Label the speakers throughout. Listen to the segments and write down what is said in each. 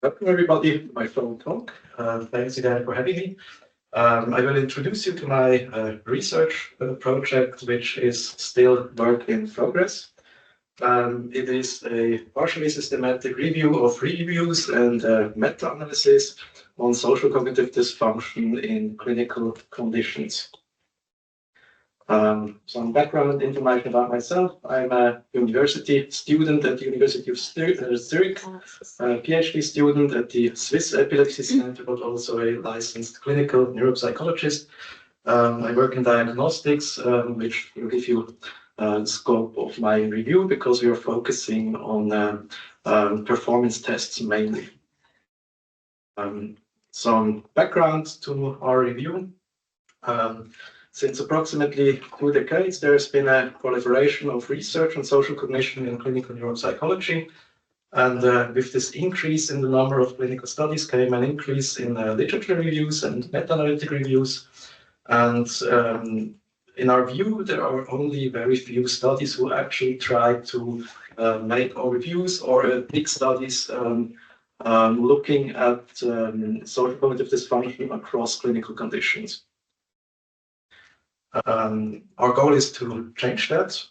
Speaker 1: Welcome everybody to my phone talk. Thanks again for having me. I will introduce you to my research project, which is still work in progress. It is a partially systematic review of reviews and meta-analysis on social cognitive dysfunction in clinical conditions. Some background information about myself. I'm a university student at the University of Zurich, a PhD student at the Swiss Epilepsy Center, but also a licensed clinical neuropsychologist. I work in diagnostics, which will give you the scope of my review because we are focusing on performance tests mainly. Some background to our review. Since approximately 2 decades, there has been a proliferation of research on social cognition in clinical neuropsychology. And with this increase in the number of clinical studies came an increase in literature reviews and meta-analytic reviews. And in our view, there are only very few studies who actually try to make overviews or big studies looking at social cognitive dysfunction across clinical conditions. Our goal is to change that.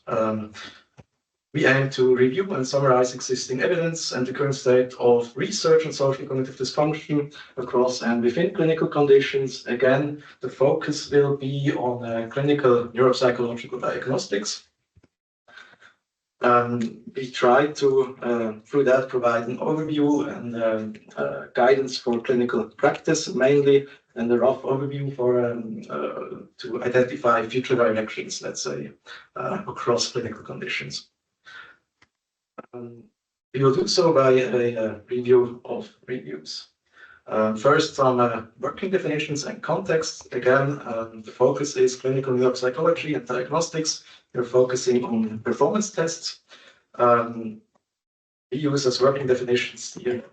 Speaker 1: We aim to review and summarize existing evidence and the current state of research on social cognitive dysfunction across and within clinical conditions. Again, the focus will be on clinical neuropsychological diagnostics. We try to, through that, provide an overview and guidance for clinical practice mainly, and a rough overview for to identify future directions, let's say, across clinical conditions. We will do so by a review of reviews. First, some working definitions and context. Again, the focus is clinical neuropsychology and diagnostics. We're focusing on performance tests. We use as working definitions here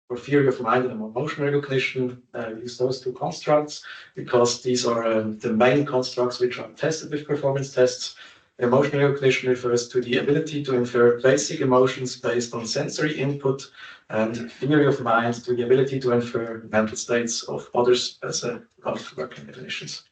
Speaker 1: for theory of mind and emotion recognition. We use those 2 constructs because these are the main constructs which are tested with performance tests. Emotion recognition refers to the ability to infer basic emotions based on sensory input, and theory of mind to the ability to infer mental states of others as a rough working definitions.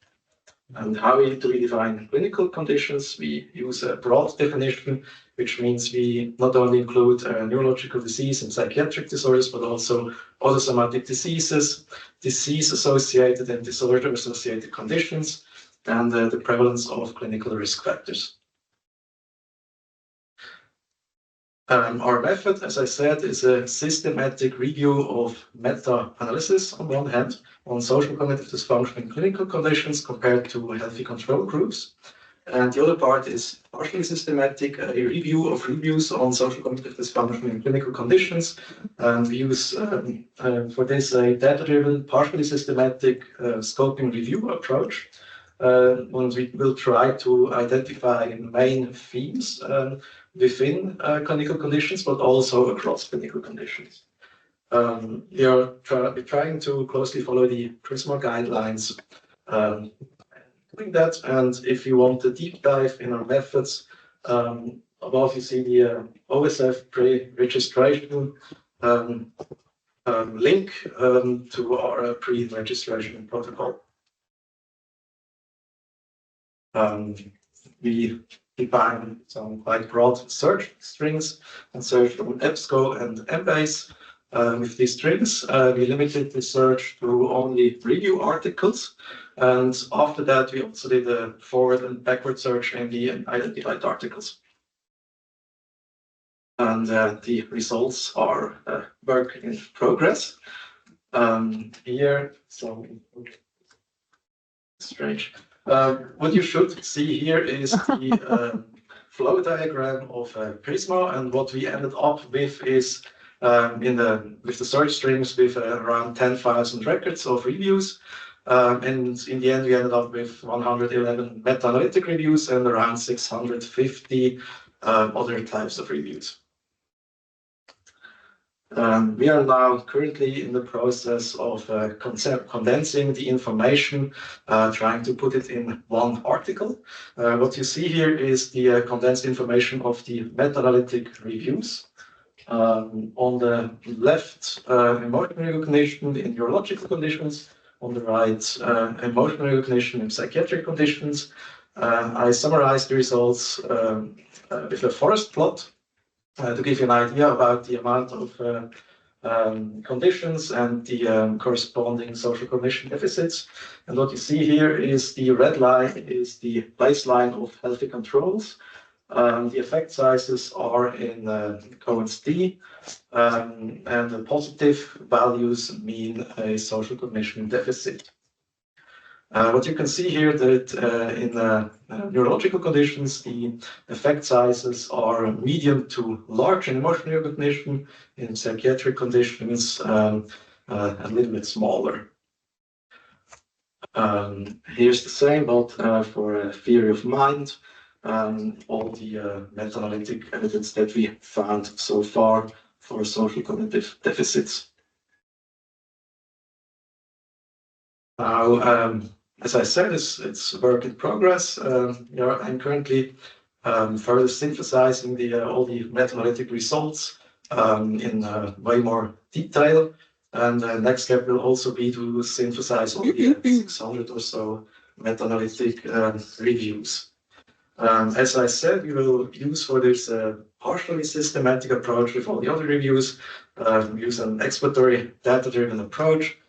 Speaker 1: And how do we define clinical conditions? We use a broad definition, which means we not only include neurological disease and psychiatric disorders, but also other somatic diseases, disease-associated and disorder-associated conditions, and the prevalence of clinical risk factors. Our method, as I said, is a systematic review of meta-analysis on one hand on social cognitive dysfunction in clinical conditions compared to healthy control groups. And the other part is partially systematic, a review of reviews on social cognitive dysfunction in clinical conditions. And we use for this a data-driven, partially systematic scoping review approach. And we will try to identify main themes within clinical conditions, but also across clinical conditions. We're trying to closely follow the PRISMA guidelines doing that. And if you want a deep dive in our methods, above you see the OSF pre-registration link to our pre-registration protocol. We define some quite broad search strings and search on EBSCO and Embase. With these strings, we limited the search to only review articles. And after that, we also did a forward and backward search in the identified articles. And the results are work in progress. Here, so strange. What you should see here is the flow diagram of PRISMA, and what we ended up with is with the search strings with around 10,000 records of reviews. And in the end, we ended up with 111 meta-analytic reviews and around 650 other types of reviews. We are now currently in the process of condensing the information, trying to put it in one article. What you see here is the condensed information of the meta-analytic reviews. On the left, emotional recognition in neurological conditions. On the right, emotional recognition in psychiatric conditions. I summarized the results with a forest plot to give you an idea about the amount of conditions and the corresponding social cognition deficits. And what you see here is the red line is the baseline of healthy controls. The effect sizes are in Cohen's D, and the positive values mean a social cognition deficit. What you can see here that in neurological conditions, the effect sizes are medium to large in emotional recognition. In psychiatric conditions, a little bit smaller. Here's the same, but for theory of mind. All the meta-analytic evidence that we found so far for social cognitive deficits. Now, as I said, it's a work in progress. I'm currently further synthesizing all the meta-analytic results in way more detail. And the next step will also be to synthesize all the 600 or so meta-analytic reviews. As I said, we will use for this partially systematic approach with all the other reviews, use an exploratory data-driven approach,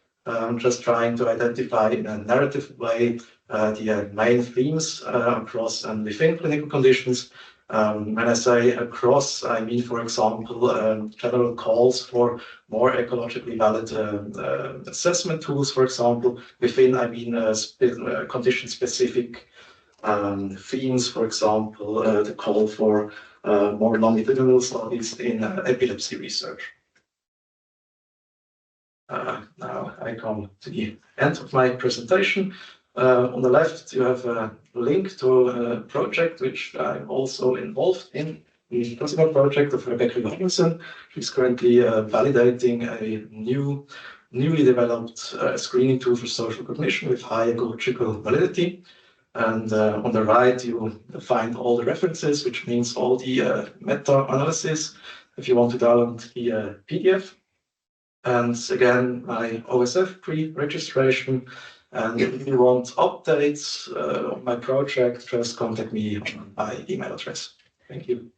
Speaker 1: just trying to identify in a narrative way the main themes across and within clinical conditions. When I say across, I mean, for example, general calls for more ecologically valid assessment tools, for example. Within, I mean, condition-specific themes, for example, the call for more longitudinal studies in epilepsy research. Now I come to the end of my presentation. On the left, you have a link to a project which I'm also involved in, the Cosimo project of Rebecca Robinson. She's currently validating a newly developed screening tool for social cognition with high ecological validity. And on the right, you find all the references, which means all the meta-analysis, if you want to download the PDF. And again, my OSF pre-registration. And if you want updates on my project, just contact me on my email address. Thank you.